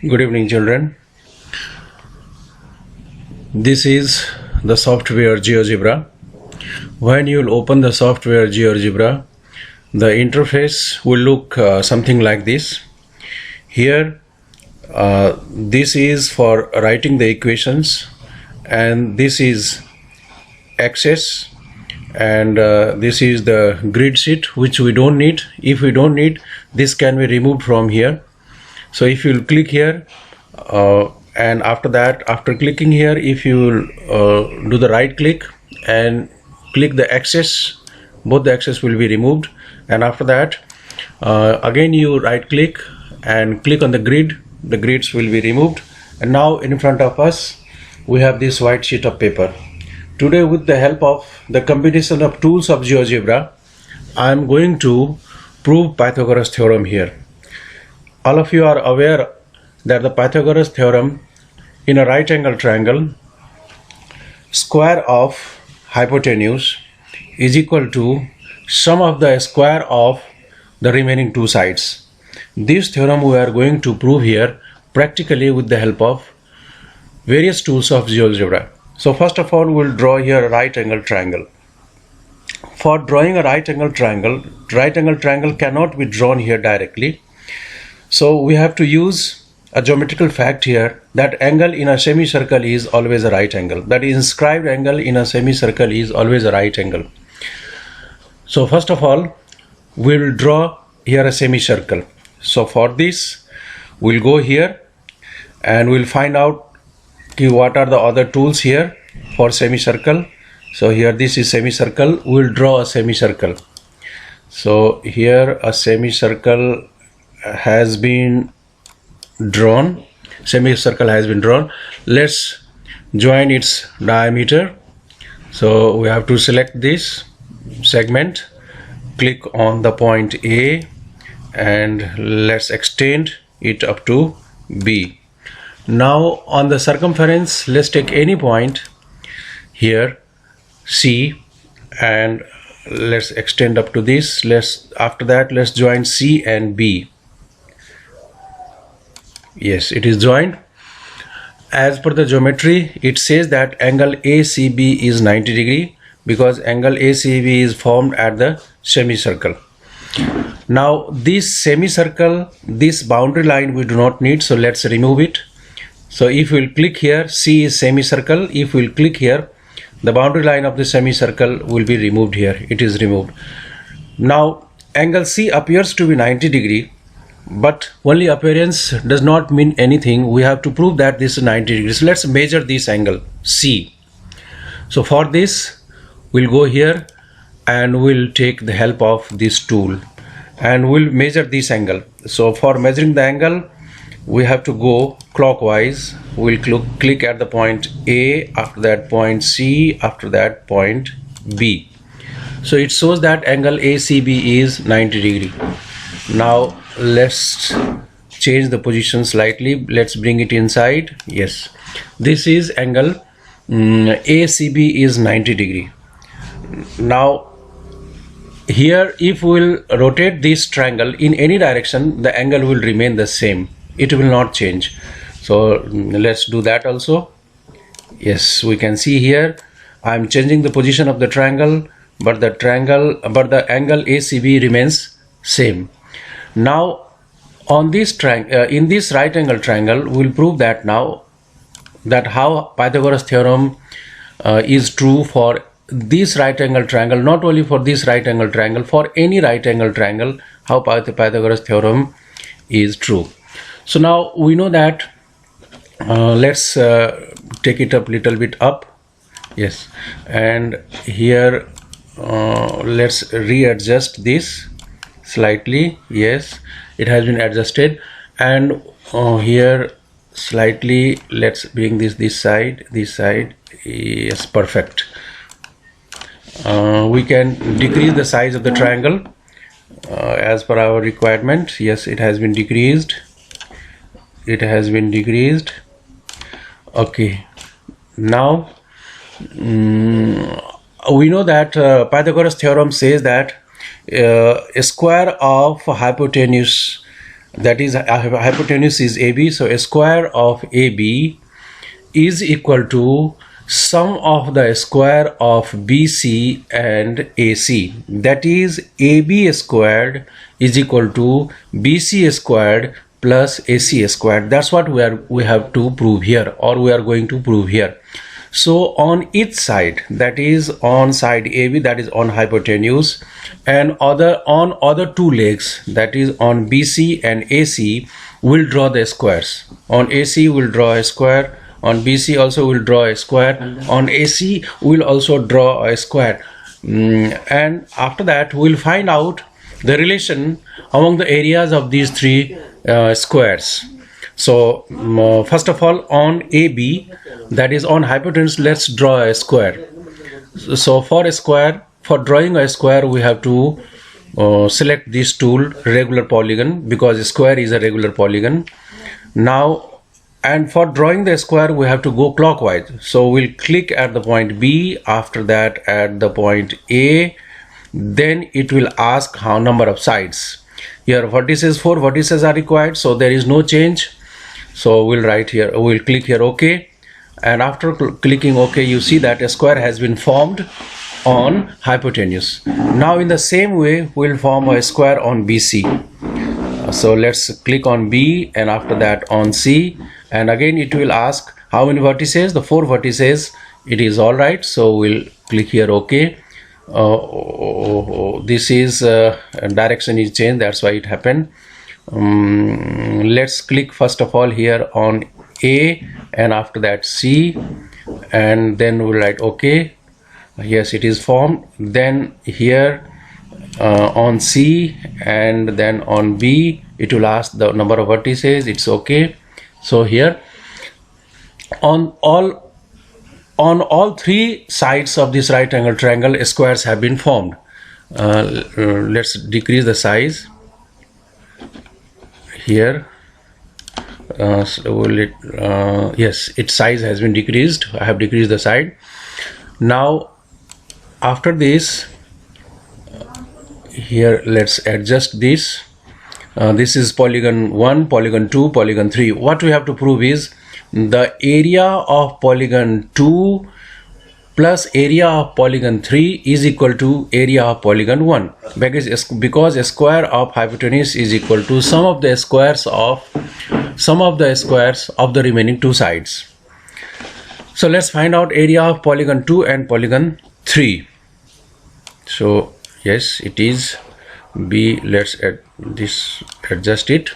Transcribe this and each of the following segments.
Good evening, children. This is the software GeoGebra. When you will open the software GeoGebra, the interface will look something like this. Here, this is for writing the equations, and this is axis, and this is the grid sheet, which we don't need. If we don't need, this can be removed from here. So if you click here, and after that, after clicking here, if you do the right click and click the axis, both the axes will be removed. And after that, again you right click and click on the grids will be removed. And now in front of us we have this white sheet of paper. Today, with the help of the combination of tools of GeoGebra, I am going to prove Pythagoras theorem here. All of you are aware that the Pythagoras theorem, in a right angle triangle, square of hypotenuse is equal to sum of the square of the remaining two sides. This theorem we are going to prove here practically with the help of various tools of GeoGebra. So first of all, we'll draw here a right angle triangle. For drawing a right angle triangle cannot be drawn here directly. So we have to use a geometrical fact here, that angle in a semicircle is always a right angle. That is, inscribed angle in a semicircle is always a right angle. So first of all, we will draw here a semicircle. So for this, we'll go here and we'll find out what are the other tools here for semicircle. So here this is semicircle. We'll draw a semicircle. So here a semicircle has been drawn. Let's join its diameter. So we have to select this segment, click on the point A, and let's extend it up to B. Now on the circumference, let's take any point here, C, and let's extend up to this. After that, let's join C and B. Yes, it is joined. As per the geometry, it says that angle ACB is 90 degree because angle ACB is formed at the semicircle. Now this semicircle, this boundary line we do not need, so let's remove it. So if we'll click here, C is semicircle. If we'll click here, the boundary line of the semicircle will be removed here. It is removed. Now angle C appears to be 90 degree, but only appearance does not mean anything. We have to prove that this is 90 degrees. So let's measure this angle C. So for this, we'll go here and we'll take the help of this tool and we'll measure this angle. So for measuring the angle, we have to go clockwise. We'll click at the point A, after that point C, after that point B. So it shows that angle ACB is 90 degree. Now let's change the position slightly. Let's bring it inside. Yes, this is angle ACB is 90 degree. Now here, if we will rotate this triangle in any direction, the angle will remain the same. It will not change. So let's do that also. Yes, we can see here I am changing the position of the triangle, but the angle ACB remains same. Now on this in this right angle triangle, we will prove that now that how Pythagoras theorem is true for this right angle triangle, not only for this right angle triangle, for any right angle triangle, how Pythagoras theorem is true. So now we know that. Let's take it up little bit up. Yes, and here let's readjust this slightly. Yes, it has been adjusted, and here slightly let's bring this side. Yes, perfect. We can decrease the size of the triangle as per our requirement. Yes, it has been decreased. Okay, now we know that Pythagoras theorem says that a square of hypotenuse that is hypotenuse is AB, so a square of AB is equal to sum of the square of BC and AC, that is AB squared is equal to BC squared plus AC squared. That's what we have to prove here, or we are going to prove here. So on each side, that is on side AB, that is on hypotenuse, and on other two legs, that is on BC and AC, we'll draw the squares. On AC we'll draw a square, on BC also we'll draw a square, on AC we'll also draw a square, and after that we'll find out the relation among the areas of these three squares. So first of all, on AB, that is on hypotenuse, let's draw a square. So for drawing a square, we have to select this tool, regular polygon, because a square is a regular polygon. Now, and for drawing the square, we have to go clockwise. So we'll click at the point B, after that at the point A, then it will ask how number of sides. Here vertices, 4 vertices are required, so there is no change. So we'll write here, we'll click here OK, and after clicking OK, you see that a square has been formed on hypotenuse. Now in the same way, we'll form a square on BC. So let's click on B, and after that on C, and again it will ask how many vertices, the 4 vertices. It is all right, so we'll click here OK. This is direction is changed, that's why it happened. Let's click first of all here on A, and after that C, and then we'll write OK. Yes, it is formed. Then here on C, and then on B, it will ask the number of vertices. It's OK. So here on all three sides of this right angle triangle, squares have been formed. Let's decrease the size here. Yes, its size has been decreased. I have decreased the side. Now after this, here let's adjust this. This is polygon 1, polygon 2, polygon 3. What we have to prove is the area of polygon 2 plus area of polygon 3 is equal to area of polygon 1, because a square of hypotenuse is equal to sum of the squares of the remaining two sides. So let's find out area of polygon 2 and polygon 3. So yes, it is B. Let's adjust it.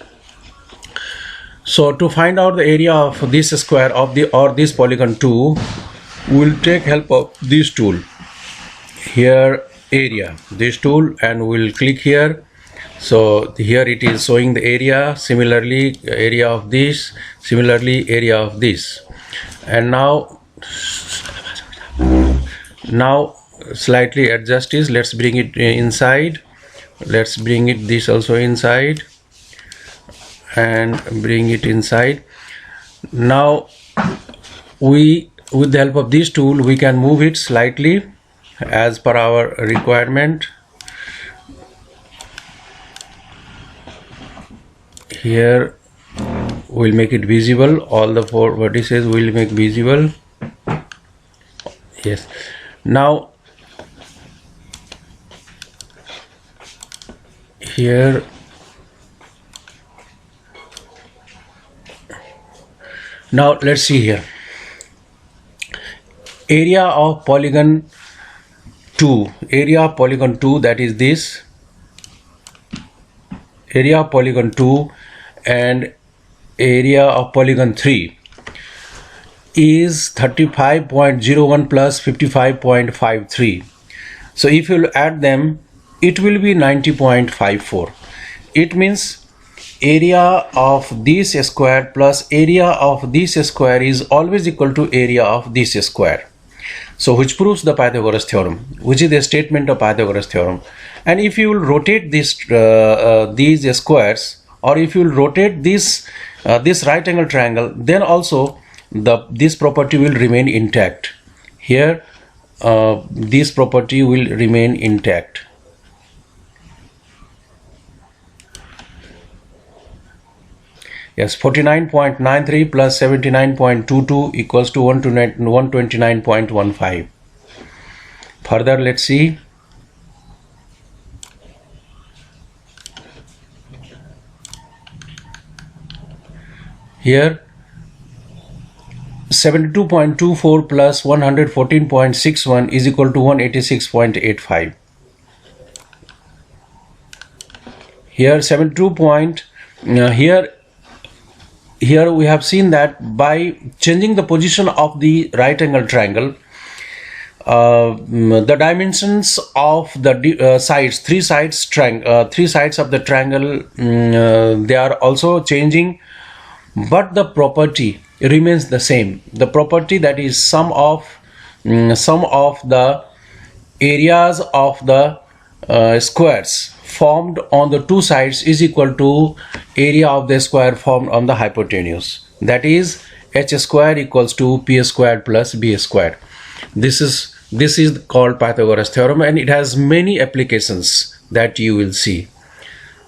So to find out the area of this square of this polygon 2, we'll take help of this tool here, area, this tool, and we'll click here. So here it is showing the area, similarly area of this, similarly area of this, and now slightly adjust this. Let's bring it inside. Let's bring it this also inside, and bring it inside. Now with the help of this tool, we can move it slightly as per our requirement. Here we'll make it visible, all the 4 vertices will make visible. Yes. Now here let's see here, area of polygon 2, that is this area of polygon 2, and area of polygon 3 is 35.01 plus 55.53. So if you add them, it will be 90.54. It means area of this square plus area of this square is always equal to area of this square. So which proves the Pythagoras theorem, which is the statement of Pythagoras theorem. And if you will rotate this these squares, or if you will rotate this right angle triangle, then also this property will remain intact. Here this property will remain intact. Yes, 49.93 plus 79.22 equals to 129.15. Further, let's see. Here 72.24 plus 114.61 is equal to 186.85. Here 72 point, here we have seen that by changing the position of the right angle triangle, the dimensions of the sides, three sides of the triangle, they are also changing, but the property remains the same. The property, that is sum of the areas of the squares formed on the two sides is equal to area of the square formed on the hypotenuse. That is h square equals to p squared plus b squared. This is called Pythagoras theorem, and it has many applications that you will see.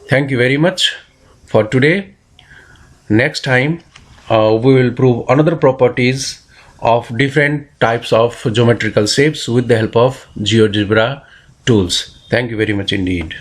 Thank you very much for today. Next time we will prove another properties of different types of geometrical shapes with the help of GeoGebra tools. Thank you very much indeed.